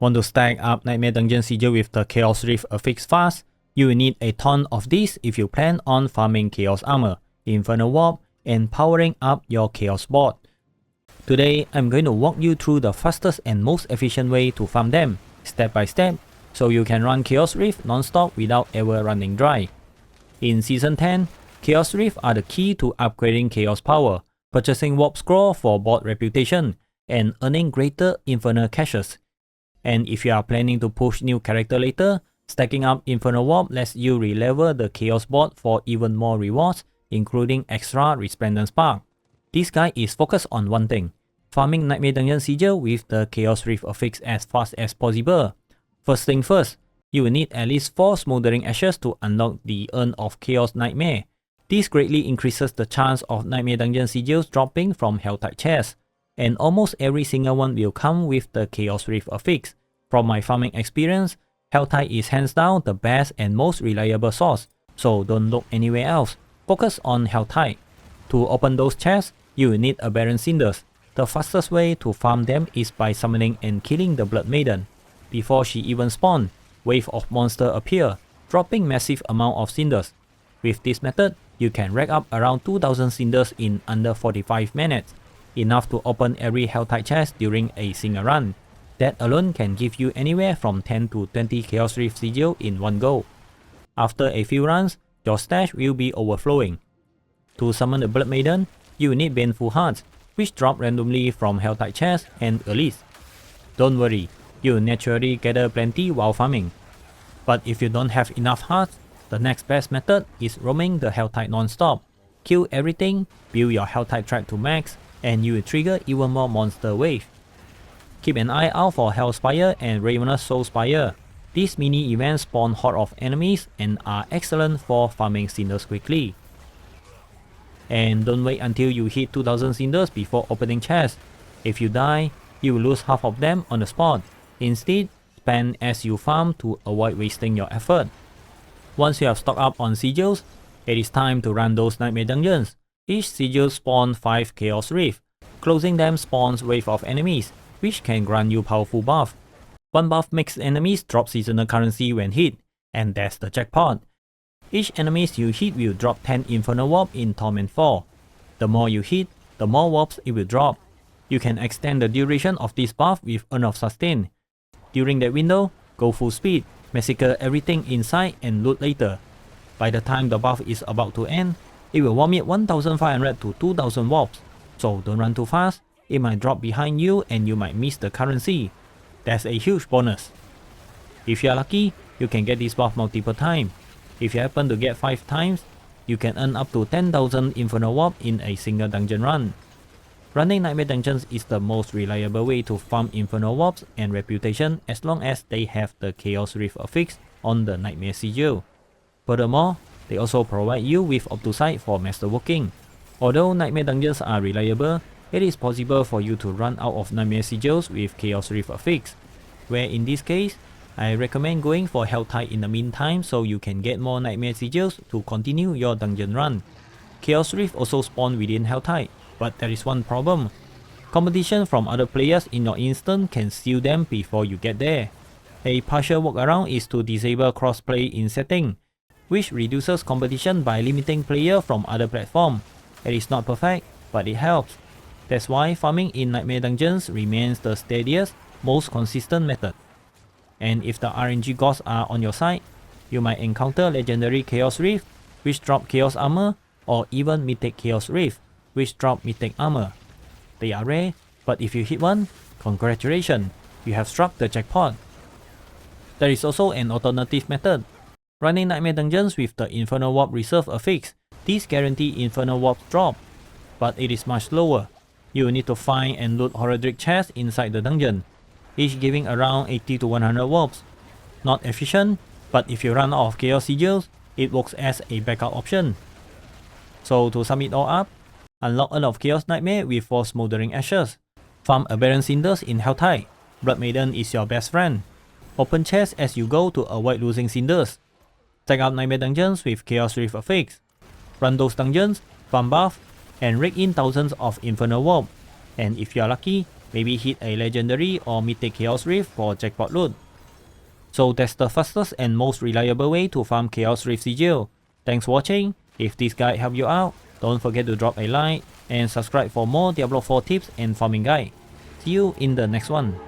Want to stack up Nightmare Dungeon Sigil with the Chaos Rift affix fast? You will need a ton of these if you plan on farming Chaos Armor, Infernal Warp, and powering up your Chaos board. Today, I'm going to walk you through the fastest and most efficient way to farm them, step by step, so you can run Chaos Rift non-stop without ever running dry. In Season 10, Chaos Rift are the key to upgrading Chaos power, purchasing Warp Scroll for board reputation, and earning greater Infernal caches. And if you are planning to push new character later, stacking up Infernal Warp lets you re-level the Chaos board for even more rewards, including extra Resplendent Spark. This guide is focused on one thing: farming Nightmare Dungeon Sigil with the Chaos Rift affix as fast as possible. First thing first, you will need at least 4 Smoldering Ashes to unlock the Urn of Chaos Nightmare. This greatly increases the chance of Nightmare Dungeon Sigils dropping from helltide chests, and almost every single one will come with the Chaos Rift affix. From my farming experience, helltide is hands down the best and most reliable source, so don't look anywhere else, focus on helltide. To open those chests, you will need aberrant cinders. The fastest way to farm them is by summoning and killing the Blood Maiden. Before she even spawns, wave of monsters appear, dropping massive amount of cinders. With this method, you can rack up around 2000 cinders in under 45 minutes, enough to open every helltide chest during a single run. That alone can give you anywhere from 10 to 20 Chaos Rift Sigil in one go. After a few runs, your stash will be overflowing. To summon the Blood Maiden, you will need Baneful Hearts, which drop randomly from helltide chests and Elite. Don't worry, you will naturally gather plenty while farming. But if you don't have enough hearts, the next best method is roaming the helltide non-stop. Kill everything, build your helltide track to max, and you will trigger even more monster wave. Keep an eye out for Hellspire and Ravenous Soulspire. These mini events spawn horde of enemies and are excellent for farming cinders quickly. And don't wait until you hit 2000 cinders before opening chests. If you die, you will lose half of them on the spot. Instead, spend as you farm to avoid wasting your effort. Once you have stocked up on sigils, it is time to run those Nightmare Dungeons. Each sigil spawns 5 Chaos Rift. Closing them spawns wave of enemies, which can grant you powerful buff. One buff makes enemies drop seasonal currency when hit, and that's the jackpot. Each enemy you hit will drop 10 Infernal Warp in Torment 4. The more you hit, the more warps it will drop. You can extend the duration of this buff with Urn of Sustain. During that window, go full speed, massacre everything inside and loot later. By the time the buff is about to end, it will vomit 1500 to 2000 warps, so don't run too fast, it might drop behind you and you might miss the currency. That's a huge bonus. If you are lucky, you can get this buff multiple times. If you happen to get 5 times, you can earn up to 10,000 Infernal Warp in a single dungeon run. Running Nightmare Dungeons is the most reliable way to farm Infernal Warps and reputation as long as they have the Chaos Rift affix on the Nightmare Sigil. Furthermore, they also provide you with Optosight for masterworking. Although Nightmare Dungeons are reliable, it is possible for you to run out of Nightmare Sigils with Chaos Rift affix, where in this case, I recommend going for helltide in the meantime so you can get more Nightmare Sigils to continue your dungeon run. Chaos Rift also spawn within helltide, but there is one problem. Competition from other players in your instance can steal them before you get there. A partial workaround is to disable crossplay in setting, which reduces competition by limiting players from other platforms. It is not perfect, but it helps. That's why farming in Nightmare Dungeons remains the steadiest, most consistent method. And if the RNG gods are on your side, you might encounter Legendary Chaos Rift, which drop Chaos Armor, or even Mythic Chaos Rift, which drop Mythic Armor. They are rare, but if you hit one, congratulations, you have struck the jackpot. There is also an alternative method. Running Nightmare Dungeons with the Infernal Warp Reserve affix. These guarantee Infernal Warp drop, but it is much slower. You will need to find and loot Horadric chests inside the dungeon, each giving around 80 to 100 warps. Not efficient, but if you run out of Chaos Sigils, it works as a backup option. So to sum it all up, unlock Urn of Chaos Nightmare with 4 Smoldering Ashes. Farm aberrant cinders in helltide. Blood Maiden is your best friend. Open chests as you go to avoid losing cinders. Check out Nightmare Dungeons with Chaos Rift affix. Run those dungeons, farm buff, and rake in thousands of Infernal Warp. And if you are lucky, maybe hit a legendary or mythic Chaos Rift for jackpot loot. So that's the fastest and most reliable way to farm Chaos Rift Sigil. Thanks for watching. If this guide helped you out, don't forget to drop a like and subscribe for more Diablo 4 tips and farming guide. See you in the next one.